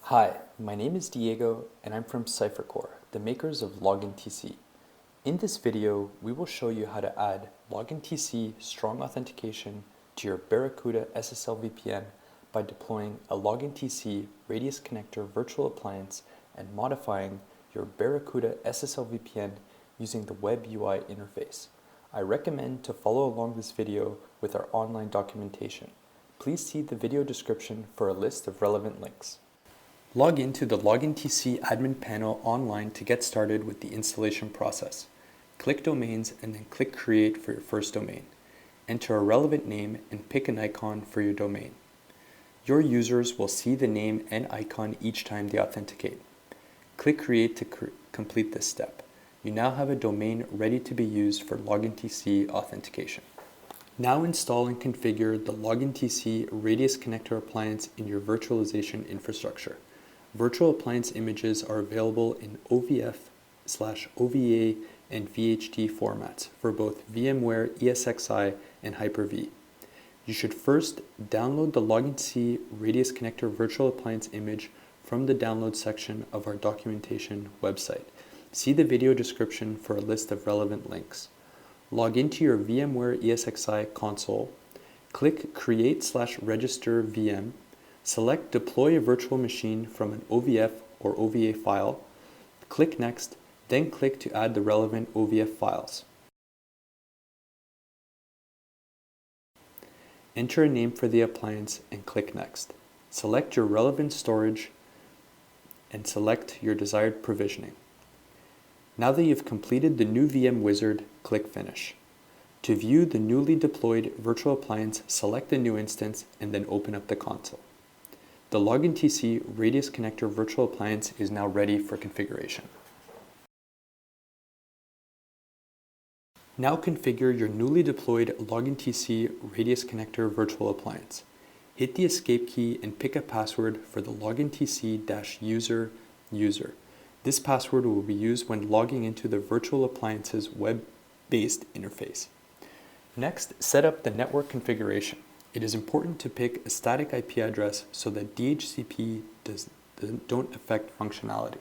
Hi, my name is Diego and I'm from CipherCore, the makers of LoginTC. In this video, we will show you how to add LoginTC strong authentication to your Barracuda SSL VPN by deploying a LoginTC radius connector virtual appliance and modifying your Barracuda SSL VPN using the web UI interface. I recommend to follow along this video with our online documentation. Please see the video description for a list of relevant links. Log into the LoginTC admin panel online to get started with the installation process. Click Domains and then click Create for your first domain. Enter a relevant name and pick an icon for your domain. Your users will see the name and icon each time they authenticate. Click Create to complete this step. You now have a domain ready to be used for LoginTC authentication. Now install and configure the LoginTC radius connector appliance in your virtualization infrastructure. Virtual appliance images are available in OVF/OVA and VHD formats for both VMware ESXi and Hyper-V. You should first download the LoginTC radius connector virtual appliance image from the download section of our documentation website. See the video description for a list of relevant links. Log into your VMware ESXi console, click Create/Register VM, select Deploy a virtual machine from an OVF or OVA file, click Next, then click to add the relevant OVF files. Enter a name for the appliance and click Next. Select your relevant storage and select your desired provisioning. Now that you've completed the new VM wizard, click Finish. To view the newly deployed virtual appliance, select the new instance and then open up the console. The LoginTC radius connector virtual appliance is now ready for configuration. Now configure your newly deployed LoginTC radius connector virtual appliance. Hit the escape key and pick a password for the LoginTC-user. This password will be used when logging into the virtual appliance's web-based interface. Next, set up the network configuration. It is important to pick a static IP address so that DHCP don't affect functionality.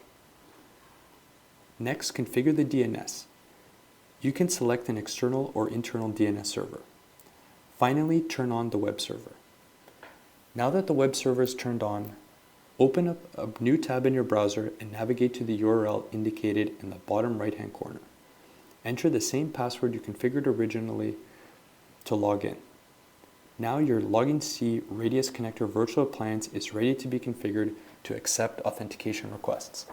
Next, configure the DNS. You can select an external or internal DNS server. Finally, turn on the web server. Now that the web server is turned on, open up a new tab in your browser and navigate to the URL indicated in the bottom right-hand corner. Enter the same password you configured originally to log in. Now your LoginTC radius connector virtual appliance is ready to be configured to accept authentication requests.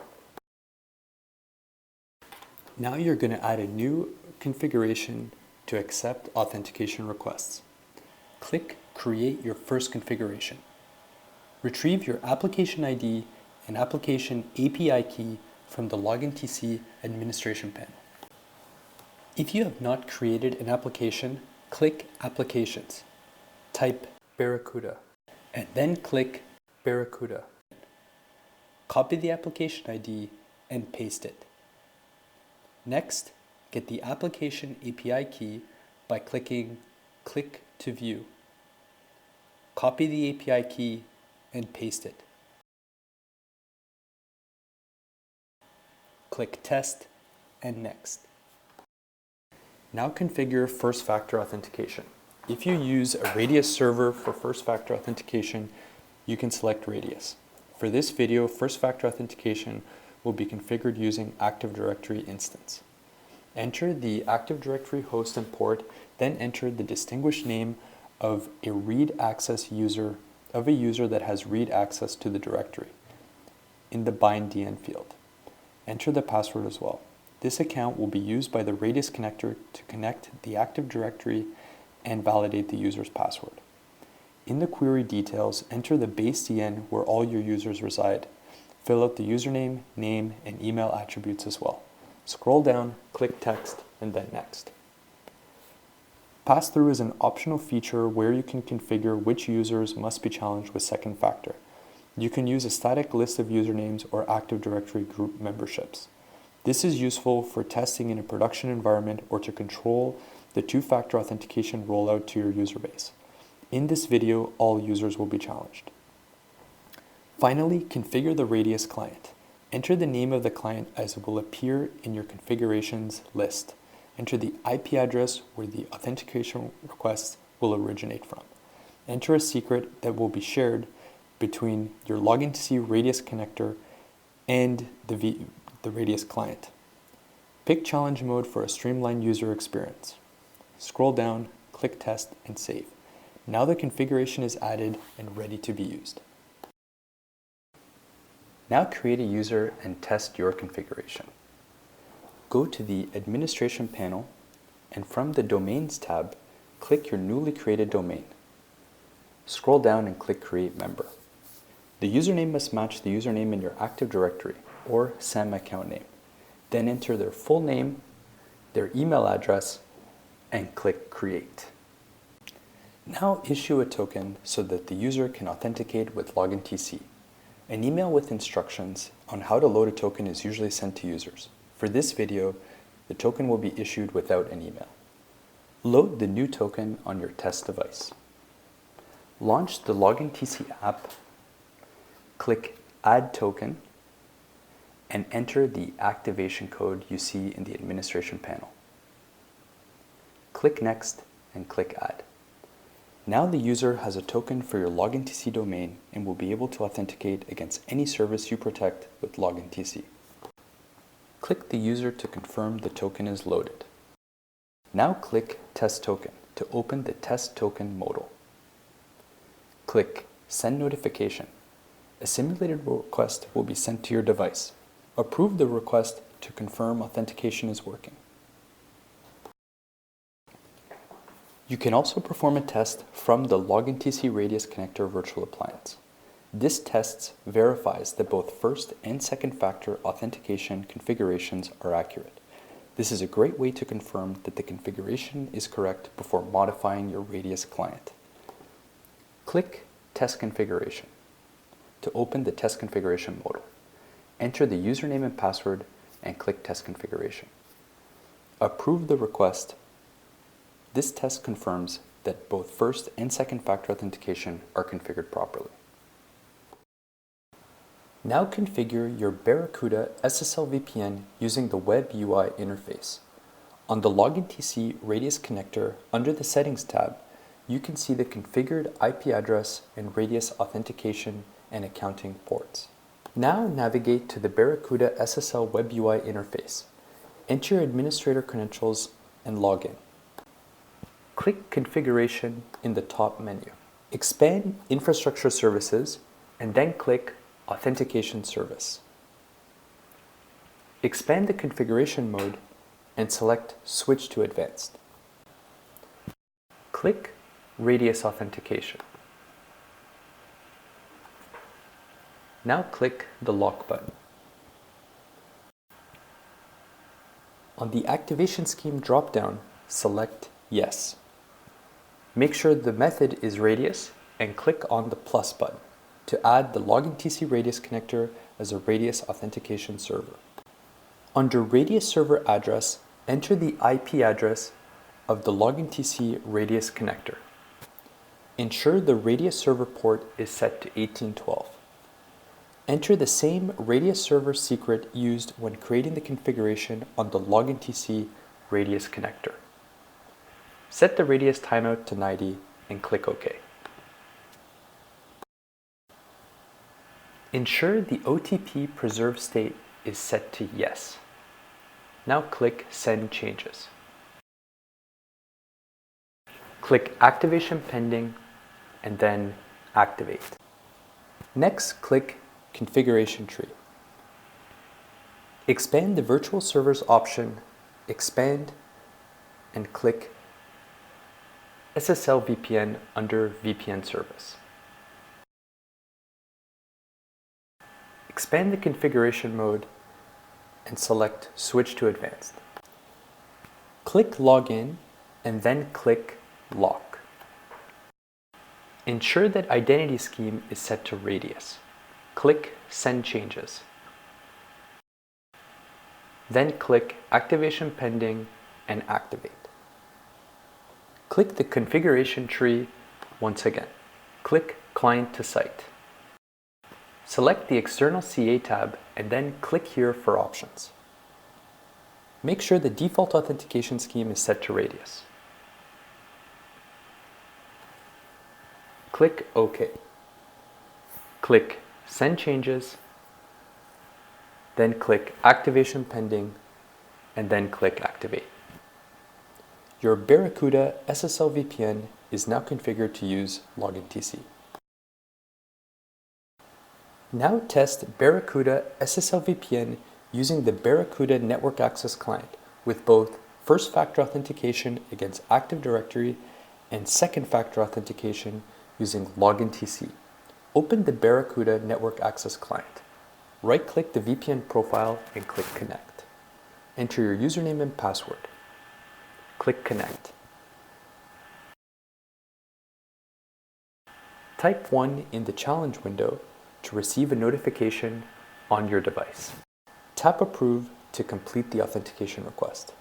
Now you're going to add a new configuration to accept authentication requests. Click Create your first configuration. Retrieve your application ID and application API key from the LoginTC administration panel. If you have not created an application, click Applications. Type Barracuda and then click Barracuda. Copy the application ID and paste it. Next, get the application API key by clicking Click to View. Copy the API key and paste it. Click Test and Next. Now configure first factor authentication. If you use a Radius server for first factor authentication, you can select Radius. For this video, first factor authentication will be configured using Active Directory instance. Enter the Active Directory host and port, then enter the distinguished name of a read access user that has read access to the directory in the bind DN field. Enter the password as well. This account will be used by the Radius connector to connect the Active Directory and validate the user's password. In the query details, enter the base DN where all your users reside. Fill out the username, name, and email attributes as well. Scroll down, click Text, and then Next. Pass-through is an optional feature where you can configure which users must be challenged with second factor. You can use a static list of usernames or Active Directory group memberships. This is useful for testing in a production environment or to control the two-factor authentication rollout to your user base. In this video, all users will be challenged. Finally, configure the Radius client. Enter the name of the client as it will appear in your configurations list. Enter the IP address where the authentication requests will originate from. Enter a secret that will be shared between your LoginTC Radius connector and the Radius client. Pick challenge mode for a streamlined user experience. Scroll down, click test, and save. Now the configuration is added and ready to be used. Now create a user and test your configuration. Go to the Administration panel and from the Domains tab, click your newly created domain. Scroll down and click Create Member. The username must match the username in your Active Directory or SAM account name. Then enter their full name, their email address, and click Create. Now issue a token so that the user can authenticate with LoginTC. An email with instructions on how to load a token is usually sent to users. For this video, the token will be issued without an email. Load the new token on your test device. Launch the LoginTC app, click Add Token, and enter the activation code you see in the Administration panel. Click Next and click Add. Now the user has a token for your LoginTC domain and will be able to authenticate against any service you protect with LoginTC. Click the user to confirm the token is loaded. Now click Test Token to open the Test Token modal. Click Send Notification. A simulated request will be sent to your device. Approve the request to confirm authentication is working. You can also perform a test from the LoginTC Radius Connector virtual appliance. This test verifies that both first and second factor authentication configurations are accurate. This is a great way to confirm that the configuration is correct before modifying your Radius client. Click Test Configuration to open the Test Configuration modal. Enter the username and password and click Test Configuration. Approve the request. This test confirms that both first and second factor authentication are configured properly. Now configure your Barracuda SSL VPN using the Web UI interface. On the LoginTC Radius connector under the Settings tab, you can see the configured IP address and Radius authentication and accounting ports. Now navigate to the Barracuda SSL Web UI interface. Enter your administrator credentials and log in. Click Configuration in the top menu. Expand Infrastructure Services and then click Authentication Service. Expand the configuration mode and select Switch to Advanced. Click Radius Authentication. Now click the Lock button. On the Activation Scheme drop-down, select Yes. Make sure the method is Radius and click on the plus button to add the LoginTC Radius connector as a Radius authentication server. Under Radius server address, enter the IP address of the LoginTC Radius connector. Ensure the Radius server port is set to 1812. Enter the same Radius server secret used when creating the configuration on the LoginTC Radius connector. Set the Radius timeout to 90 and click OK. Ensure the OTP preserved state is set to Yes. Now click Send Changes. Click Activation Pending and then Activate. Next, click Configuration Tree. Expand the Virtual Servers option, expand, and click SSL VPN under VPN Service. Expand the configuration mode and select Switch to Advanced. Click Login and then click Lock. Ensure that identity scheme is set to Radius. Click Send Changes. Then click Activation Pending and Activate. Click the configuration tree once again. Click Client to Site. Select the External CA tab and then click here for options. Make sure the default authentication scheme is set to Radius. Click OK. Click Send Changes, then click Activation Pending, and then click Activate. Your Barracuda SSL VPN is now configured to use LoginTC. Now test Barracuda SSL VPN using the Barracuda Network Access Client with both first-factor authentication against Active Directory and second-factor authentication using LoginTC. Open the Barracuda Network Access Client. Right-click the VPN profile and click Connect. Enter your username and password. Click Connect. Type 1 in the challenge window to receive a notification on your device. Tap Approve to complete the authentication request.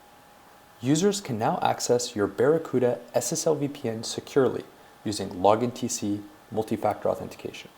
Users can now access your Barracuda SSL VPN securely using LoginTC multi-factor authentication.